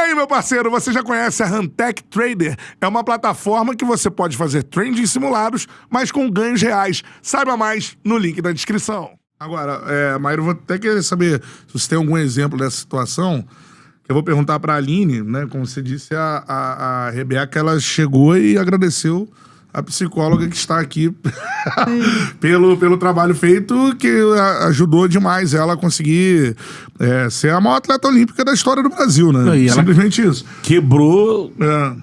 aí, meu parceiro, você já conhece a Huntech Trader? É uma plataforma que você pode fazer trading simulados, mas com ganhos reais. Saiba mais no link da descrição. Agora, Maíra, eu vou até querer saber se você tem algum exemplo dessa situação. Eu vou perguntar pra Aline, né? Como você disse, a Rebeca, ela chegou e agradeceu a psicóloga que está aqui pelo trabalho feito, que ajudou demais ela a conseguir ser a maior atleta olímpica da história do Brasil, né? E simplesmente isso. Quebrou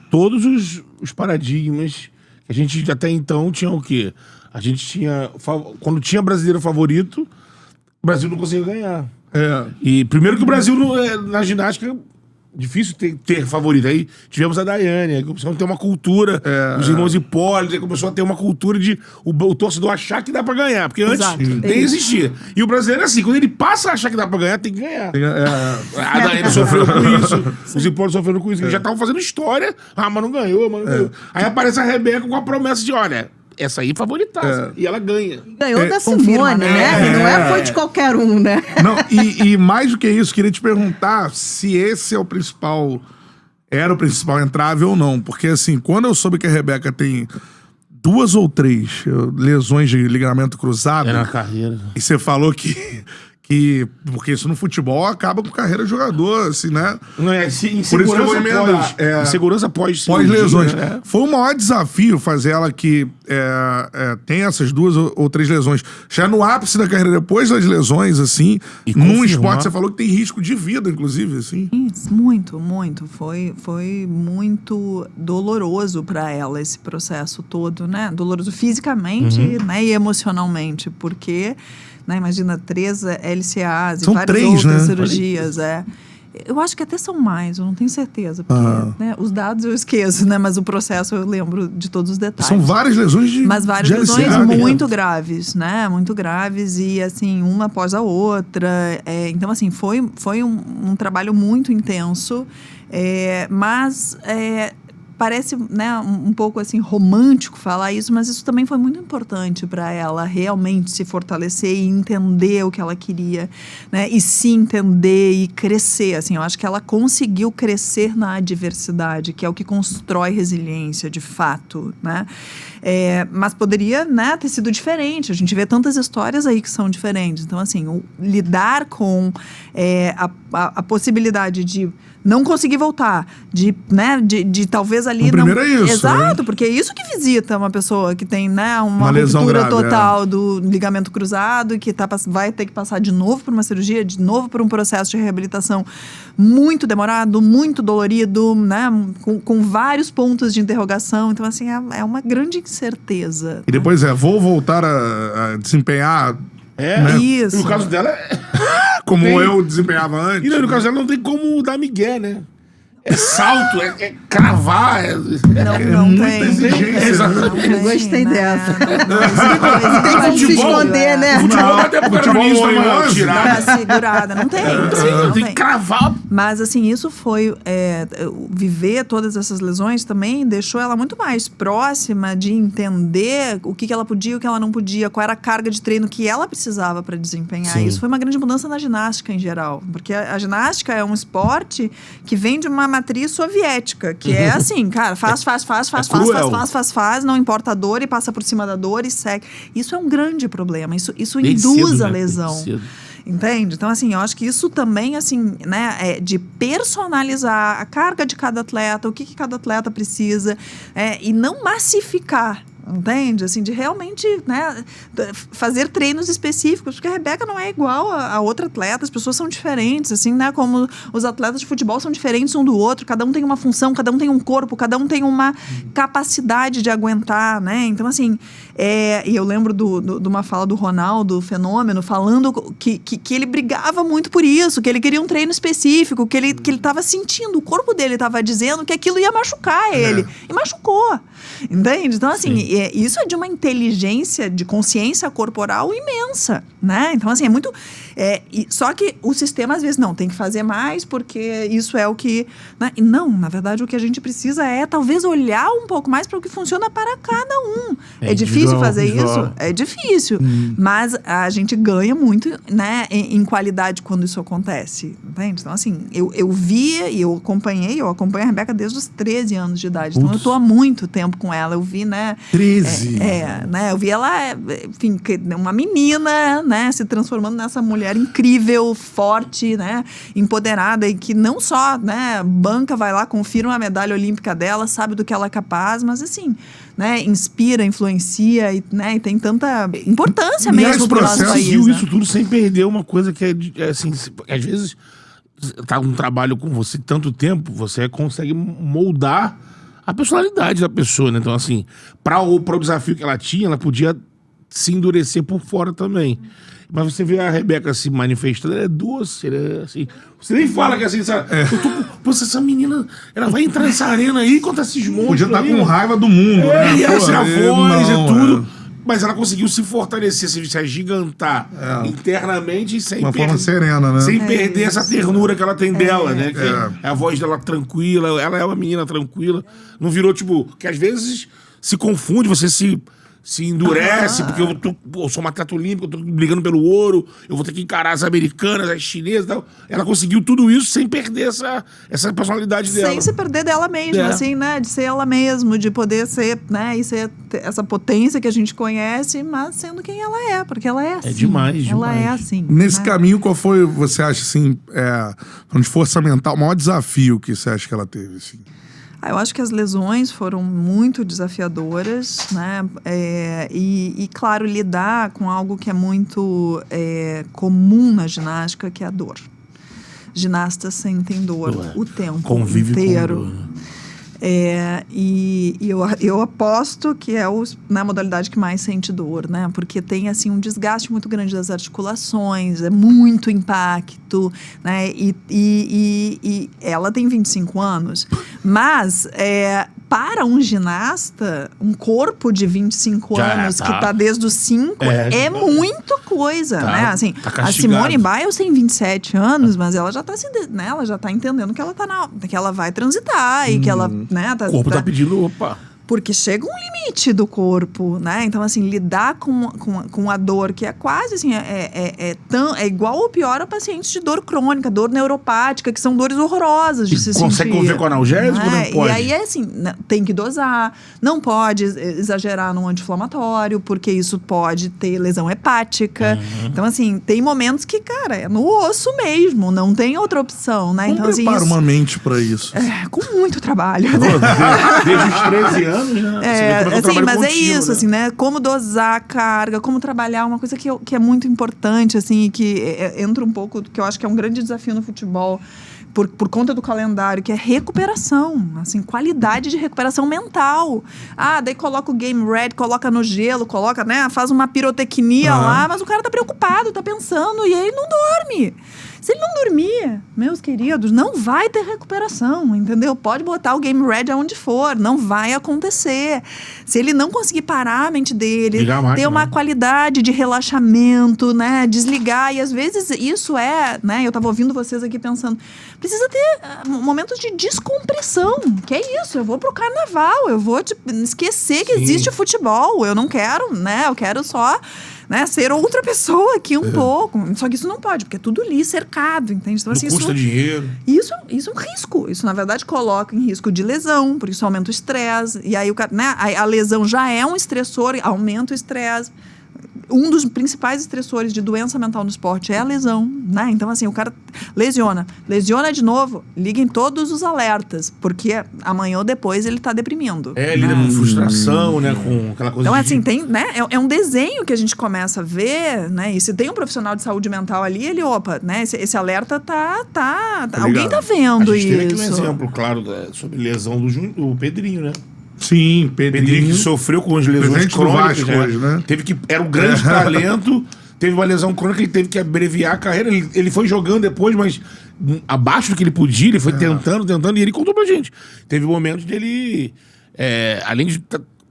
todos os paradigmas. A gente até então tinha o quê? A gente tinha... Quando tinha brasileiro favorito, o Brasil não conseguia ganhar. E primeiro que o Brasil, na ginástica, difícil ter favorito. Aí tivemos a Daiane, aí começou a ter uma cultura, os irmãos Hipólito, aí começou a ter uma cultura de o torcedor achar que dá pra ganhar, porque antes nem existia. E o brasileiro é assim, quando ele passa a achar que dá pra ganhar, tem que ganhar. A Daiane sofreu com isso, os Hipólitos sofreram com isso, que já estavam fazendo história, mas não ganhou, ganhou. Aí aparece a Rebeca com a promessa de, olha... Essa aí favoritaça. E ela ganha. Ganhou da Simone, né? Não foi de qualquer um, né? Não, e mais do que isso, queria te perguntar se esse é o principal... Era o principal entrave ou não. Porque, assim, quando eu soube que a Rebeca tem 2 ou 3 lesões de ligamento cruzado... na carreira. E você falou porque isso no futebol acaba com carreira de jogador, assim, né? Não é, por isso que eu vou emendar. Insegurança pós-lesões. Foi o maior desafio fazer ela que tem essas 2 ou 3 lesões. Já no ápice da carreira, depois das lesões, assim, num esporte, você falou que tem risco de vida, inclusive, assim. Isso, muito, muito. Foi muito doloroso para ela esse processo todo, né? Doloroso fisicamente, né? E emocionalmente, porque... Né, imagina, 3 LCAs e várias outras cirurgias. Eu acho que até são mais, eu não tenho certeza. Porque né, os dados eu esqueço, né? Mas o processo eu lembro de todos os detalhes. São várias lesões Mas várias lesões muito graves, né? Muito graves e, assim, uma após a outra. Então, assim, foi um trabalho muito intenso. Mas... parece, né, um pouco assim romântico falar isso, mas isso também foi muito importante para ela realmente se fortalecer e entender o que ela queria, né, e se entender e crescer. Assim, eu acho que ela conseguiu crescer na adversidade, que é o que constrói resiliência, de fato, né? Mas poderia, né, ter sido diferente. A gente vê tantas histórias aí que são diferentes. Então, assim, lidar com a possibilidade de não conseguir voltar, de talvez ali... Primeiro é isso. Exato, porque é isso que visita uma pessoa que tem, né, uma ruptura grave, total do ligamento cruzado, que vai ter que passar de novo por uma cirurgia, de novo por um processo de reabilitação muito demorado, muito dolorido, né, com vários pontos de interrogação. Então, assim, é uma grande incerteza. E depois vou voltar a desempenhar... Né? Isso. E no caso dela... Como eu desempenhava antes. E no caso dela não tem como dar migué, né? É salto, é cravar. Não tem. Exatamente. Gostei dessa. Não tem como se esconder, né? Futebol até porque era ministro amanhã tirar. Segurada. Não tem. Tem que cravar. Mas, assim, isso foi... viver todas essas lesões também deixou ela muito mais próxima de entender o que ela podia e o que ela não podia, qual era a carga de treino que ela precisava para desempenhar. Sim. Isso foi uma grande mudança na ginástica em geral. Porque a ginástica é um esporte que vem de uma matriz soviética, que é assim, cara, faz, não importa a dor e passa por cima da dor e segue. Isso é um grande problema, isso induz a lesão. Entende? Então, assim, eu acho que isso também, assim, né, de personalizar a carga de cada atleta, o que cada atleta precisa, e não massificar. Entende? Assim, de realmente, né, fazer treinos específicos, porque a Rebeca não é igual a outra atleta, as pessoas são diferentes, assim, né, como os atletas de futebol são diferentes um do outro, cada um tem uma função, cada um tem um corpo, cada um tem uma capacidade de aguentar, né, então, assim, e eu lembro de uma fala do Ronaldo, Fenômeno, falando que ele brigava muito por isso, que ele queria um treino específico, que ele estava sentindo, o corpo dele estava dizendo que aquilo ia machucar ele, e machucou, entende? Então, assim, isso é de uma inteligência, de consciência corporal imensa, né? Então, assim, é muito... só que o sistema, às vezes, não, tem que fazer mais porque isso é o que... Né? E não, na verdade, o que a gente precisa é, talvez, olhar um pouco mais para o que funciona para cada um. É difícil fazer isso? É difícil. Mas a gente ganha muito, né, em qualidade quando isso acontece, entende? Então, assim, eu via e eu acompanho a Rebeca desde os 13 anos de idade. Então, eu tô há muito tempo com ela. Eu vi, né... 13? Né? Eu vi ela, enfim, uma menina, né, se transformando nessa mulher incrível, forte, né, empoderada e que não só, né, banca, vai lá, confirma a medalha olímpica dela, sabe do que ela é capaz, mas assim, né, inspira, influencia e, né, e tem tanta importância mesmo pro nosso país. Conseguiu né? isso tudo sem perder uma coisa que é assim, às vezes tá um trabalho com você tanto tempo, você consegue moldar a personalidade da pessoa, né? Então, assim, para o desafio que ela tinha, ela podia se endurecer por fora também. Mas você vê a Rebeca se manifestando, ela é doce, ela é assim... Você nem fala que é assim, sabe? Pô, essa menina, ela vai entrar nessa arena aí contra esses monstros. Podia estar aí, com raiva do mundo, né? E essa voz não, e tudo. Mas ela conseguiu se fortalecer, se agigantar internamente sem uma forma serena, né? sem perder essa ternura que ela tem dela, né? Que é a voz dela tranquila, ela é uma menina tranquila. Não virou, tipo, que às vezes se confunde, você se endurece, porque eu sou uma atleta olímpica, eu tô brigando pelo ouro, eu vou ter que encarar as americanas, as chinesas e tal. Ela conseguiu tudo isso sem perder essa personalidade dela. Sem se perder dela mesma, assim, né? De ser ela mesma, de poder ser, né? E ser essa potência que a gente conhece, mas sendo quem ela é, porque ela é assim. É demais, Ela demais. é assim. Nesse né? caminho, qual foi, você acha, assim, de força mental, o maior desafio que você acha que ela teve, assim? Eu acho que as lesões foram muito desafiadoras, né? E, claro, lidar com algo que é muito comum na ginástica, que é a dor. Ginastas sentem dor o tempo Convive inteiro. com dor. E eu aposto que é a modalidade que mais sente dor, né? Porque tem, assim, um desgaste muito grande das articulações, é muito impacto, né? E ela tem 25 anos, mas para um ginasta, um corpo de 25 anos que tá desde os 5 é muita coisa, né? Assim, a Simone Biles tem 27 anos, mas ela já tá né? Ela já tá entendendo que ela que ela vai transitar e que ela, né, o corpo tá pedindo, opa. Porque chega um limite do corpo, né? Então, assim, lidar com a dor, que é quase assim, é igual ou pior a pacientes de dor crônica, dor neuropática, que são dores horrorosas de se sentir. Consegue conviver com analgésico ou não pode? E aí é assim, tem que dosar, não pode exagerar no anti-inflamatório, porque isso pode ter lesão hepática. Então, assim, tem momentos que, cara, é no osso mesmo, não tem outra opção, né? Como então, assim, prepara uma mente pra isso? Com muito trabalho. Desde os 13 anos, né? Assim, mas contínuo, é isso, né? assim, né? Como dosar a carga, como trabalhar, uma coisa que é muito importante, assim, que entra um pouco, que eu acho que é um grande desafio no futebol, por conta do calendário, que é recuperação, assim, qualidade de recuperação mental. Daí coloca o game red, coloca no gelo, coloca, né? Faz uma pirotecnia lá, mas o cara tá preocupado, tá pensando, e aí ele não dorme. Se ele não dormir, meus queridos, não vai ter recuperação, entendeu? Pode botar o game red aonde for, não vai acontecer. Se ele não conseguir parar a mente dele, ter uma qualidade de relaxamento, né? Desligar, e às vezes isso né? Eu tava ouvindo vocês aqui pensando, precisa ter momentos de descompressão, que é isso, eu vou pro carnaval, eu vou esquecer que existe o futebol, eu não quero, né? Eu quero só... né, ser outra pessoa aqui um pouco. Só que isso não pode, porque é tudo ali cercado, entende? Então, assim, custa dinheiro. Isso é um risco. Isso, na verdade, coloca em risco de lesão, porque isso aumenta o estresse. E aí, né, a lesão já é um estressor, aumenta o estresse. Um dos principais estressores de doença mental no esporte é a lesão, né? Então, assim, o cara lesiona de novo, liguem todos os alertas, porque amanhã ou depois ele tá deprimindo. Lida com frustração, né? Com aquela coisa Então, assim, tem, né? É um desenho que a gente começa a ver, né? E se tem um profissional de saúde mental ali, ele, né? Esse alerta tá alguém tá vendo a gente isso. teve aqui um exemplo, claro, sobre lesão do Pedrinho, né? Sim, Pedrinho que sofreu com as lesões crônicas, né? Era um grande talento, teve uma lesão crônica, ele teve que abreviar a carreira, ele foi jogando depois, mas abaixo do que ele podia, ele foi tentando, e ele contou pra gente. Teve momentos dele, além de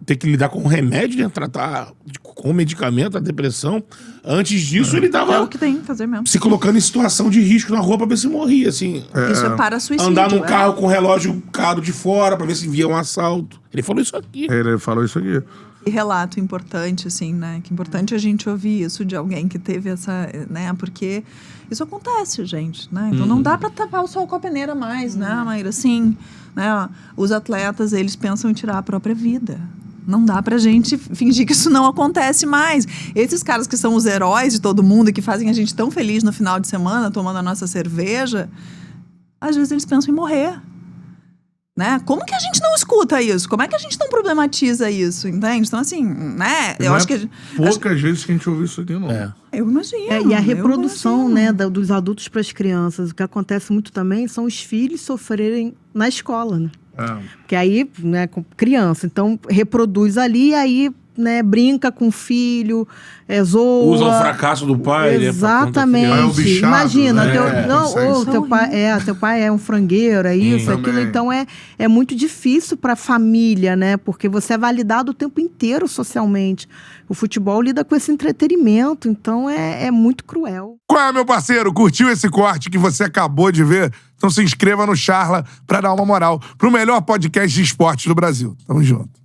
ter que lidar com remédio, né? Tratar com medicamento a depressão. Antes disso, ele É tava o que tem que fazer mesmo. se colocando em situação de risco na rua pra ver se morria, assim. Isso é para suicídio. Andar num carro com relógio caro de fora pra ver se via um assalto. Ele falou isso aqui. Ele falou isso aqui. E relato importante, assim, né? Que importante a gente ouvir isso de alguém que teve essa, né? Porque isso acontece, gente, né? Então não dá pra tapar o sol com a peneira mais, né, Maíra? Assim, né? Os atletas, eles pensam em tirar a própria vida. Não dá pra gente fingir que isso não acontece mais. Esses caras que são os heróis de todo mundo e que fazem a gente tão feliz no final de semana, tomando a nossa cerveja, às vezes eles pensam em morrer. Né? Como que a gente não escuta isso? Como é que a gente não problematiza isso? Entende? Então, assim, né? Eu Não acho é que. poucas vezes que a gente ouviu isso aqui, não. Eu imagino. E a eu reprodução, imagino. né, dos adultos para as crianças. O que acontece muito também são os filhos sofrerem na escola, né? Porque aí, né, com criança, então reproduz ali, e aí, né, brinca com o filho, zoa. Usa o fracasso do pai, né? Exatamente. É o bichado, Imagina, né? teu pai é um frangueiro, é isso, aquilo. Também. Então é muito difícil para a família, né? Porque você é validado o tempo inteiro socialmente. O futebol lida com esse entretenimento, então é muito cruel. Qual é, meu parceiro? Curtiu esse corte que você acabou de ver? Então se inscreva no Charla pra dar uma moral pro melhor podcast de esportes do Brasil. Tamo junto.